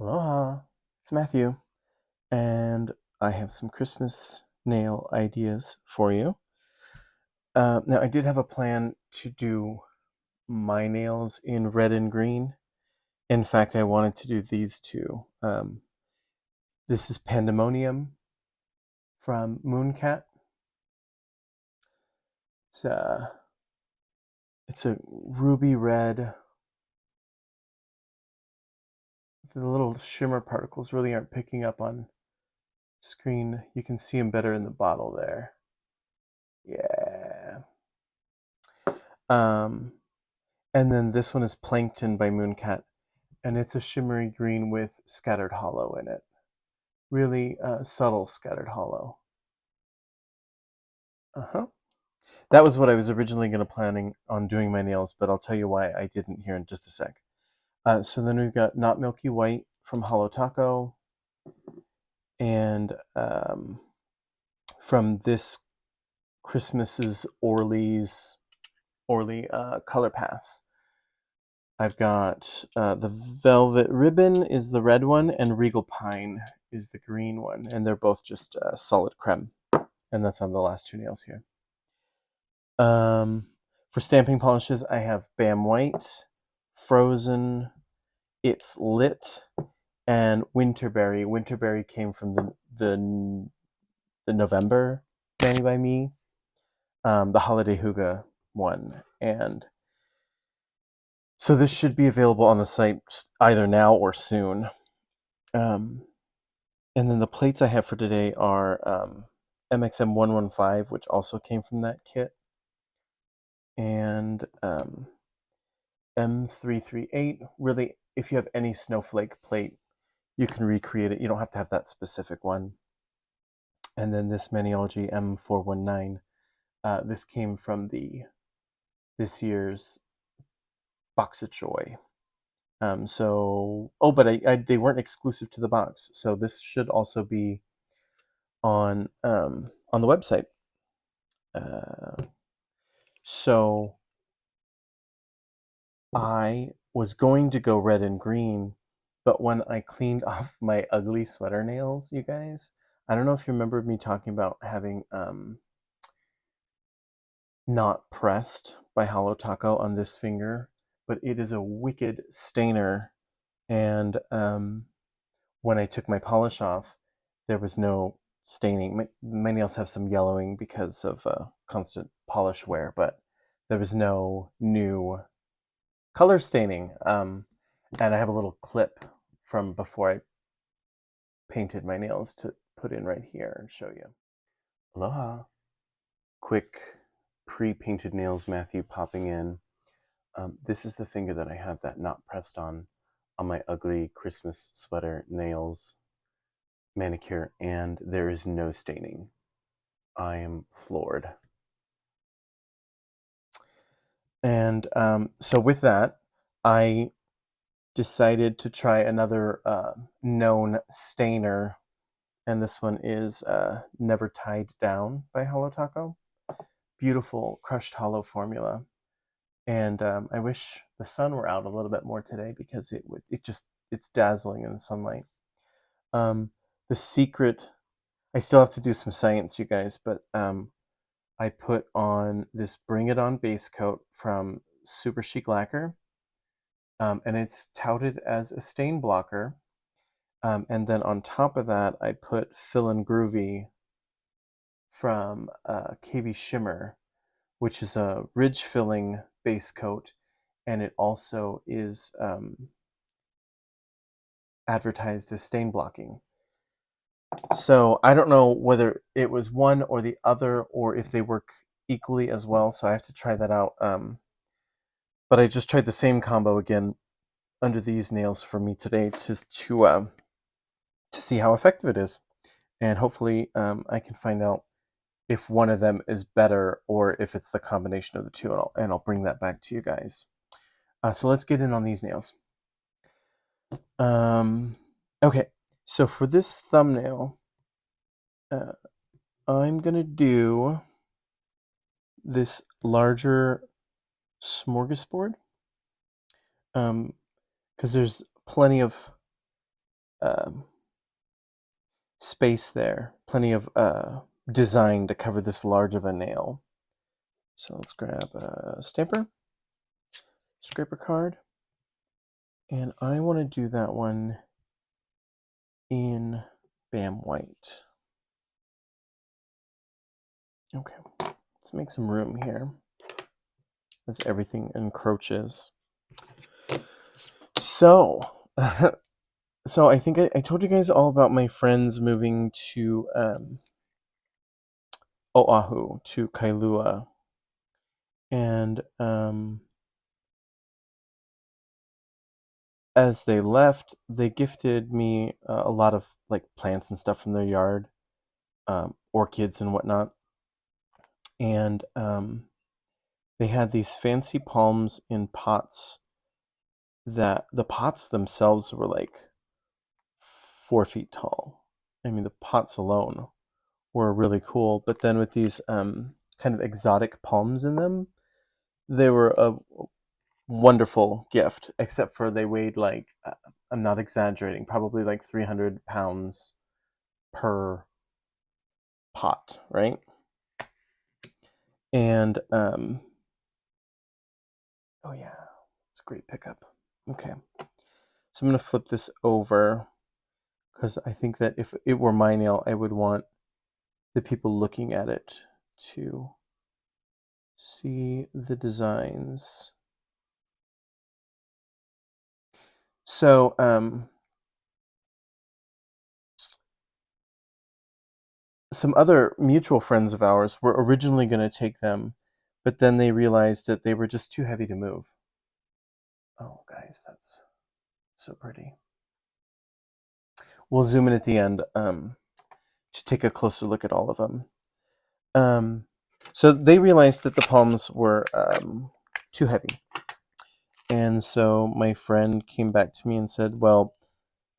Aloha, it's Matthew, and I have some Christmas nail ideas for you. Now, I did have a plan to do my nails in red and green. In fact, I wanted to do these two. This is Pandemonium from Mooncat. It's a, it's a ruby red. The little shimmer particles really aren't picking up on screen. You can see them better in the bottle there. Yeah. Um, and then this one is Plankton by Mooncat, and it's a shimmery green with scattered hollow in it. Really subtle scattered hollow. Uh-huh. That was what I was originally going to planning on doing my nails, but I'll tell you why I didn't here in just a sec. So then we've got Not Milky White from Hollow Taco, and from this Christmas's Orly Color Pass. I've got the Velvet Ribbon is the red one, and Regal Pine is the green one, and they're both just solid creme, and that's on the last two nails here. For stamping polishes, I have Bam White, Frozen, It's Lit, and Winterberry. Winterberry came from the November Manny by Me, the Holiday Hygge one, and so this should be available on the site either now or soon. Um, and then the plates I have for today are MXM 115, which also came from that kit, and M338. Really, if you have any snowflake plate, you can recreate it. You don't have to have that specific one. And then this Maniology M419. This came from this year's Box of Joy. But they weren't exclusive to the box, so this should also be on the website. So I was going to go red and green, but when I cleaned off my ugly sweater nails, you guys, I don't know if you remember me talking about having not pressed by Hollow Taco on this finger, but it is a wicked stainer, and when I took my polish off, there was no staining. Many nails have some yellowing because of constant polish wear, but there was no new color staining. And I have a little clip from before I painted my nails to put in right here and show you. Aloha. Quick pre-painted nails, Matthew popping in. This is the finger that I have that not pressed on my ugly Christmas sweater nails manicure, and there is no staining. I am floored. And so with that, I decided to try another known stainer, and this one is Never Tied Down by Hollow Taco. Beautiful crushed hollow formula. And I wish the sun were out a little bit more today because it's dazzling in the sunlight. The secret, I still have to do some science, you guys, but I put on this Bring It On base coat from Super Chic Lacquer, and it's touted as a stain blocker. And then on top of that, I put Fill and Groovy from KB Shimmer, which is a ridge filling base coat, and it also is advertised as stain blocking. So I don't know whether it was one or the other, or if they work equally as well. So I have to try that out. But I just tried the same combo again under these nails for me today, just to see how effective it is, and hopefully I can find out if one of them is better or if it's the combination of the two, and I'll bring that back to you guys. So let's get in on these nails. Okay, so for this thumbnail, I'm gonna do this larger smorgasbord, because there's plenty of space there, plenty of design to cover this large of a nail. So let's grab a stamper, scraper card, and I want to do that one in Bam White. Okay, let's make some room here as everything encroaches. So, so I think I told you guys all about my friends moving to Oahu, to Kailua, and as they left, they gifted me a lot of like plants and stuff from their yard, orchids and whatnot, and they had these fancy palms in pots that the pots themselves were like 4 feet tall. I mean, the pots alone were really cool, but then with these kind of exotic palms in them, they were a wonderful gift, except for they weighed like, I'm not exaggerating, probably like 300 pounds per pot, right? And, oh yeah, it's a great pickup. Okay. So I'm going to flip this over because I think that if it were my nail, I would want the people looking at it to see the designs. So, some other mutual friends of ours were originally going to take them, but then they realized that they were just too heavy to move. Oh, guys, that's so pretty. We'll zoom in at the end to take a closer look at all of them. So they realized that the palms were too heavy. And so my friend came back to me and said, well,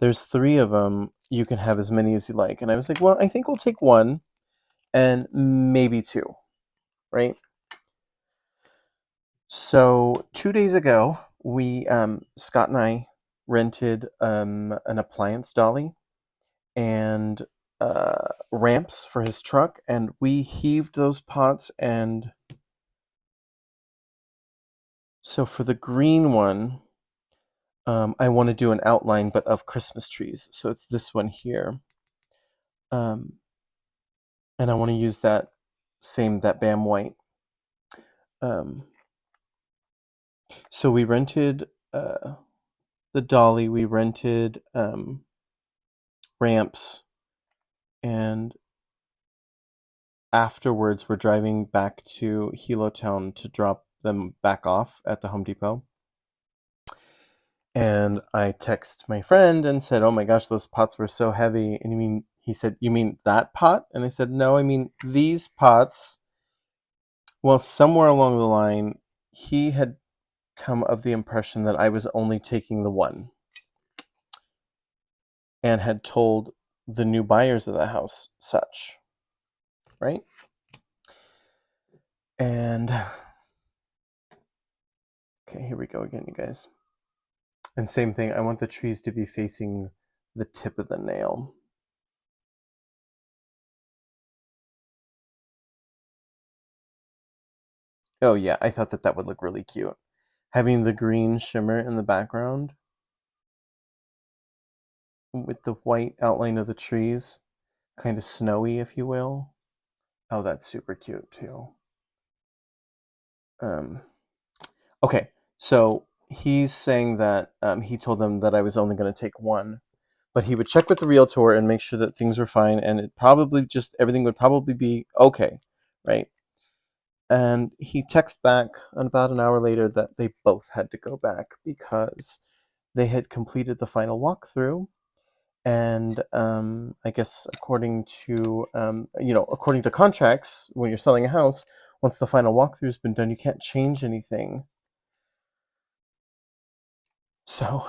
there's 3 of them. You can have as many as you like. And I was like, well, I think we'll take 1 and maybe 2, right? So 2 days ago, we Scott and I rented an appliance dolly and ramps for his truck, and we heaved those pots. And so for the green one, I want to do an outline, but of Christmas trees. So it's this one here, and I want to use that Bam White. So we rented the dolly, we rented ramps, and afterwards we're driving back to Hilo Town to drop them back off at the Home Depot. And I text my friend and said, oh my gosh, those pots were so heavy. And he said, you mean that pot? And I said, no, I mean these pots. Well, somewhere along the line, he had come of the impression that I was only taking the one and had told the new buyers of the house such, right? And okay, here we go again, you guys. And same thing, I want the trees to be facing the tip of the nail. Oh yeah, I thought that would look really cute. Having the green shimmer in the background with the white outline of the trees, kind of snowy, if you will. Oh, that's super cute too. Okay, so he's saying that he told them that I was only going to take 1, but he would check with the realtor and make sure that things were fine, and everything would probably be okay, right? And he texted back about an hour later that they both had to go back because they had completed the final walkthrough. And I guess according to contracts, when you're selling a house, once the final walkthrough's been done, you can't change anything. So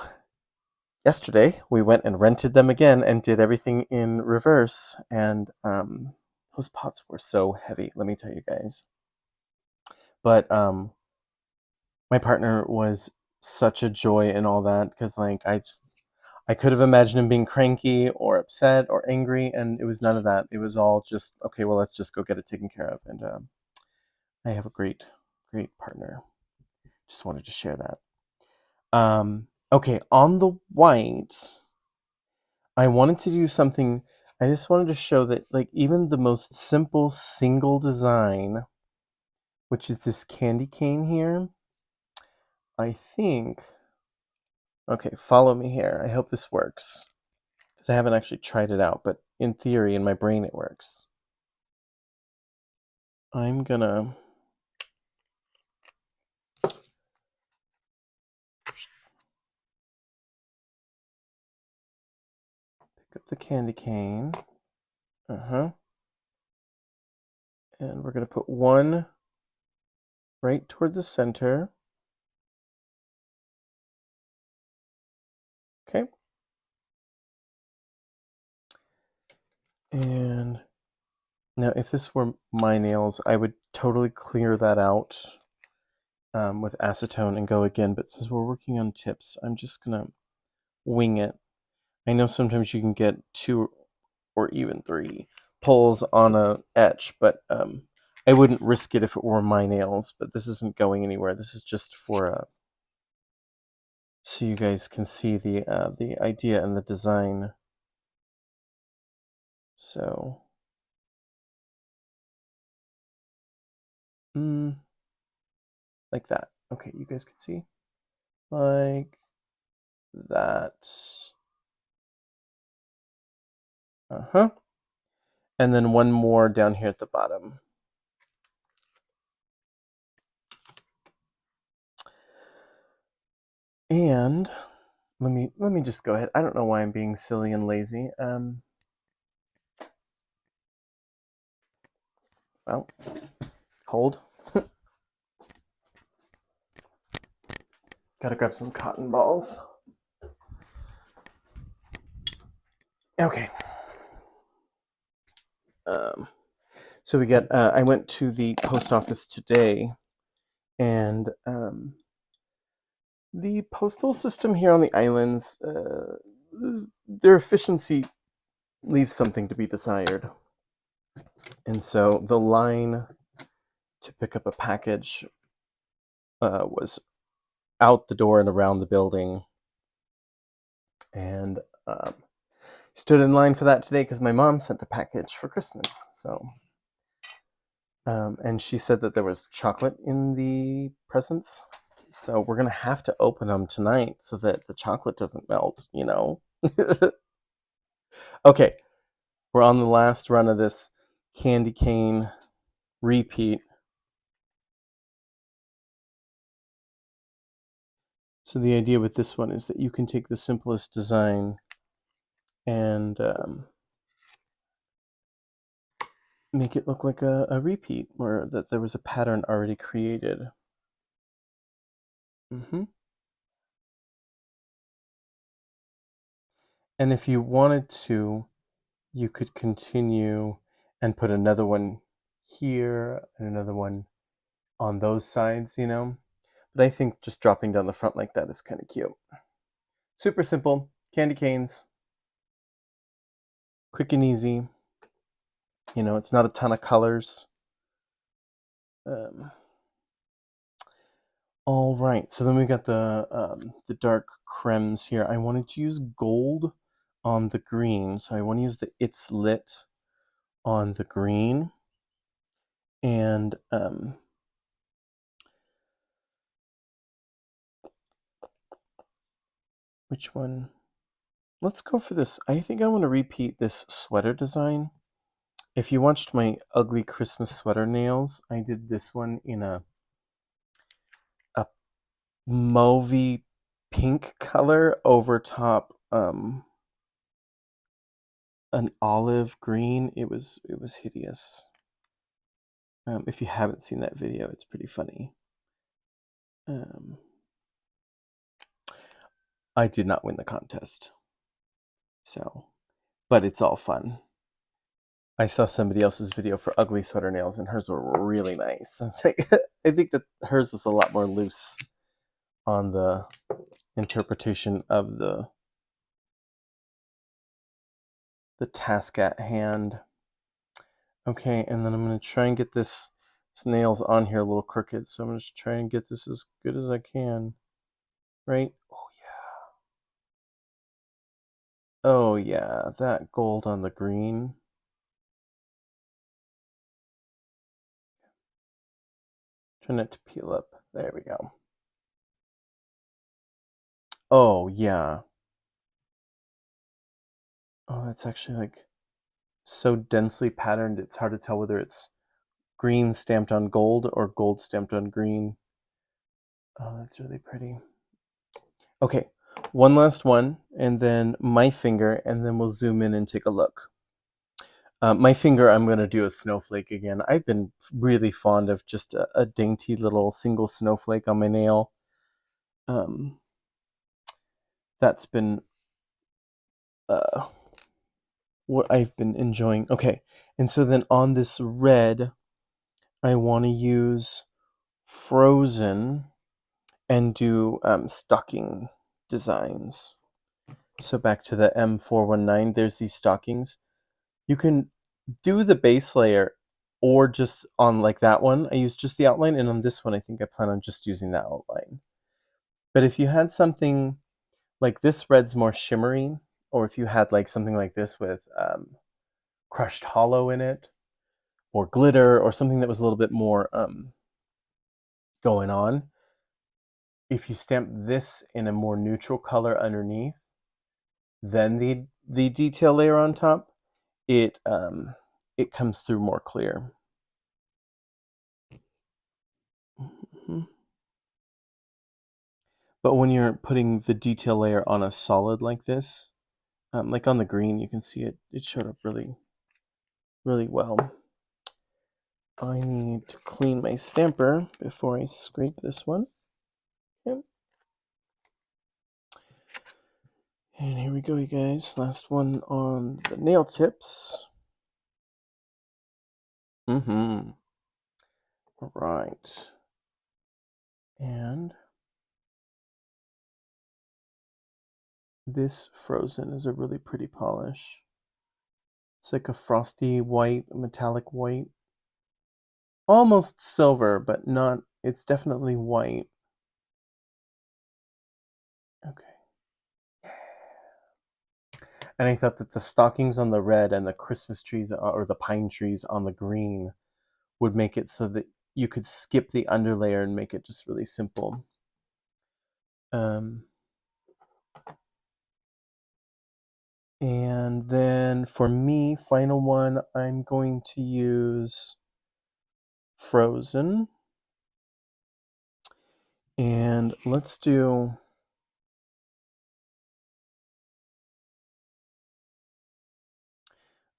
yesterday we went and rented them again and did everything in reverse. And those pots were so heavy, let me tell you guys. But my partner was such a joy in all that because like I could have imagined him being cranky or upset or angry, and it was none of that. It was all just, okay, well, let's just go get it taken care of. And I have a great, great partner. Just wanted to share that. Okay, on the white, I wanted to do something. I just wanted to show that, like, even the most simple single design, which is this candy cane here, I think. Okay, follow me here. I hope this works. Because I haven't actually tried it out, but in theory, in my brain, it works. I'm gonna pick up the candy cane. And we're gonna put one right toward the center. Okay. And now if this were my nails, I would totally clear that out with acetone and go again. But since we're working on tips, I'm just gonna wing it. I know sometimes you can get 2 or even 3 pulls on a etch, but I wouldn't risk it if it were my nails. But this isn't going anywhere. This is just for so you guys can see the idea and the design. So, like that. Okay, you guys can see like that. And then one more down here at the bottom. And let me just go ahead. I don't know why I'm being silly and lazy. Well, hold. Gotta grab some cotton balls. Okay. So we got. I went to the post office today, and the postal system here on the islands, their efficiency leaves something to be desired. And so the line to pick up a package was out the door and around the building. And stood in line for that today because my mom sent a package for Christmas. So, and she said that there was chocolate in the presents. So we're going to have to open them tonight so that the chocolate doesn't melt, you know? Okay, we're on the last run of this candy cane repeat. So the idea with this one is that you can take the simplest design and make it look like a repeat, or that there was a pattern already created. And if you wanted to, you could continue and put another one here and another one on those sides, you know? But I think just dropping down the front like that is kind of cute. Super simple, candy canes, quick and easy. You know, it's not a ton of colors. All right, so then we got the dark cremes here. I wanted to use gold on the green, so I want to use the It's Lit on the green. And which one? Let's go for this. I think I want to repeat this sweater design. If you watched my ugly Christmas sweater nails, I did this one in a mauvey pink color over top an olive green. It was hideous. If you haven't seen that video, it's pretty funny. I did not win the contest, so, but it's all fun. I saw somebody else's video for ugly sweater nails, and hers were really nice. I think that hers was a lot more loose on the interpretation of the the task at hand. Okay, and then I'm going to try and get this nails on here a little crooked, so I'm going to try and get this as good as I can. Right? Oh yeah. Oh yeah, that gold on the green. Trying it to peel up. There we go. Oh yeah. Oh, that's actually like so densely patterned, it's hard to tell whether it's green stamped on gold or gold stamped on green. Oh, that's really pretty. Okay, one last one, and then my finger, and then we'll zoom in and take a look. My finger, I'm going to do a snowflake again. I've been really fond of just a dainty little single snowflake on my nail. Um, that's been uh, what I've been enjoying. Okay, and so then on this red, I want to use Frozen and do stocking designs. So back to the M419, there's these stockings. You can do the base layer or just on like that one. I use just the outline, and on this one, I think I plan on just using that outline. But if you had something like this red's more shimmery, or if you had like something like this with crushed hollow in it, or glitter, or something that was a little bit more going on, if you stamp this in a more neutral color underneath, then the detail layer on top, it comes through more clear. Mhm. But when you're putting the detail layer on a solid like this, like on the green, you can see it showed up really, really well. I need to clean my stamper before I scrape this one. Okay. And here we go, you guys. Last one on the nail tips. Mm-hmm. All right. And this Frozen is a really pretty polish. It's like a frosty white, metallic white. Almost silver, but not, it's definitely white. Okay. And I thought that the stockings on the red and the Christmas trees or the pine trees on the green would make it so that you could skip the underlayer and make it just really simple. Um, and then for me, final one, I'm going to use Frozen. And let's do,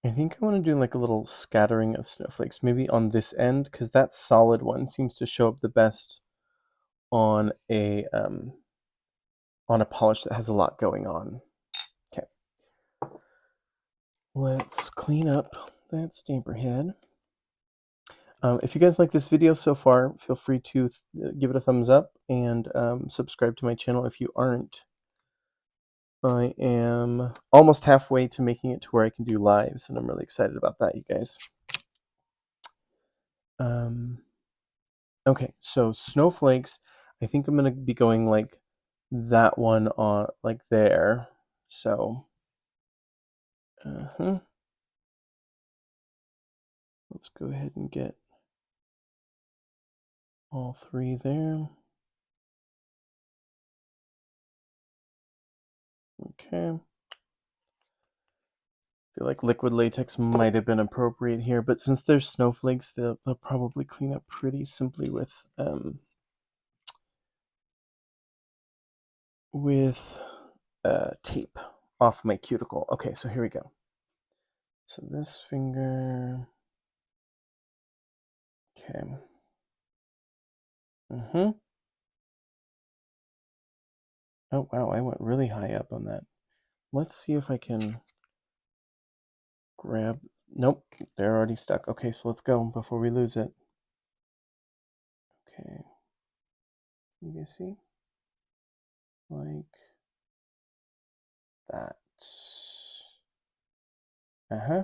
I think I want to do like a little scattering of snowflakes, maybe on this end, because that solid one seems to show up the best on a polish that has a lot going on. Okay, let's clean up that stamper head. If you guys like this video so far, feel free to give it a thumbs up and subscribe to my channel if you aren't. I am almost halfway to making it to where I can do lives, and I'm really excited about that, you guys. Okay, so snowflakes, I think I'm going to be going like that one on like there. So, let's go ahead and get all three there. Okay. Feel like liquid latex might have been appropriate here, but since there's snowflakes, they'll probably clean up pretty simply with tape off my cuticle. Okay, so here we go. So this finger. Okay. Oh wow, I went really high up on that. Let's see if I can grab. Nope, they're already stuck. Okay, so let's go before we lose it. Okay. You guys see? Like that. Uh-huh.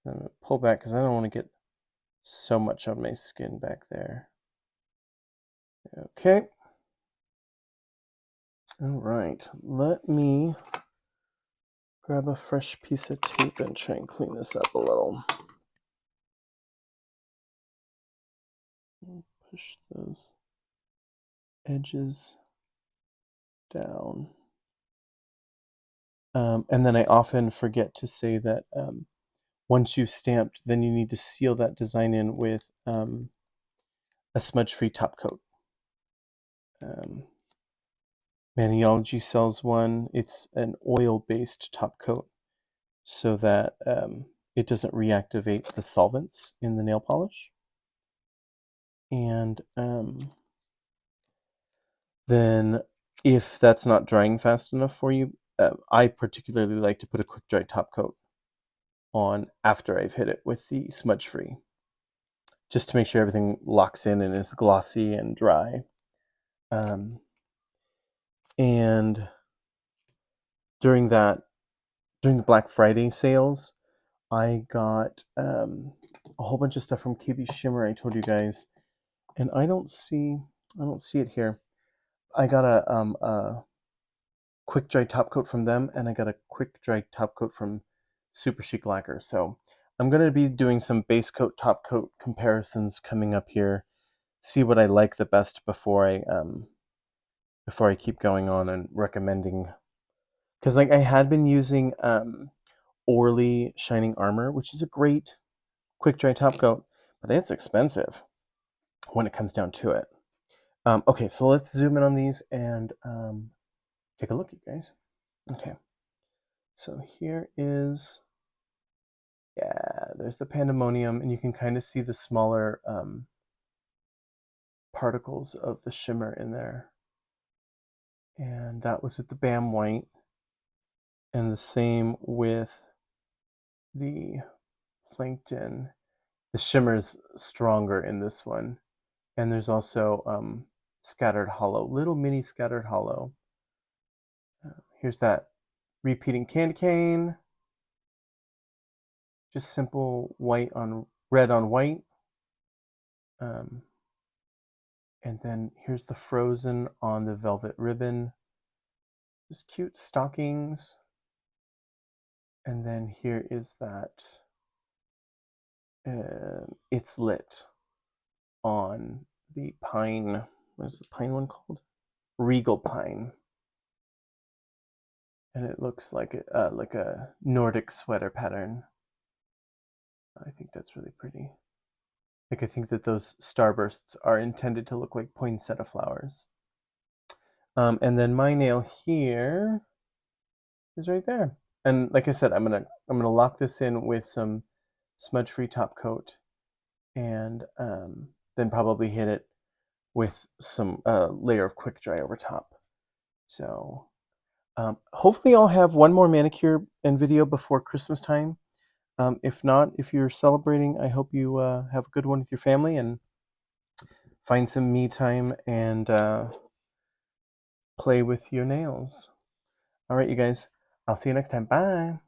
I'm gonna pull back because I don't want to get so much on my skin back there. Okay. All right. Let me grab a fresh piece of tape and try and clean this up a little. Push those edges down. And then I often forget to say that once you've stamped, then you need to seal that design in with a smudge-free top coat. Maniology sells one. It's an oil-based top coat so that it doesn't reactivate the solvents in the nail polish. And then if that's not drying fast enough for you, I particularly like to put a quick dry top coat on after I've hit it with the smudge free, just to make sure everything locks in and is glossy and dry. And during the Black Friday sales, I got a whole bunch of stuff from KB Shimmer. I told you guys, and I don't see it here. I got a quick dry top coat from them, and I got a quick dry top coat from Super Chic Lacquer. So I'm going to be doing some base coat top coat comparisons coming up here. See what I like the best before I keep going on and recommending. Because like I had been using Orly Shining Armor, which is a great quick dry top coat, but it's expensive when it comes down to it. Okay, so let's zoom in on these and take a look, you guys. Okay, so here is, yeah, there's the pandemonium, and you can kind of see the smaller particles of the shimmer in there. And that was with the Bam White, and the same with the Plankton. The shimmer's stronger in this one, and there's also scattered hollow, little mini scattered hollow. Here's that repeating candy cane, just simple white on red on white. And then here's the frozen on the velvet ribbon, just cute stockings. And then here is that it's lit on the pine. What is the pine one called? Regal pine. And it looks like a Nordic sweater pattern. I think that's really pretty. Like I think that those starbursts are intended to look like poinsettia flowers. And then my nail here is right there. And like I said, I'm gonna lock this in with some smudge-free top coat, and then probably hit it with some layer of quick dry over top. So hopefully I'll have one more manicure and video before Christmas time. If not, if you're celebrating, I hope you have a good one with your family and find some me time and play with your nails. All right, you guys. I'll see you next time. Bye.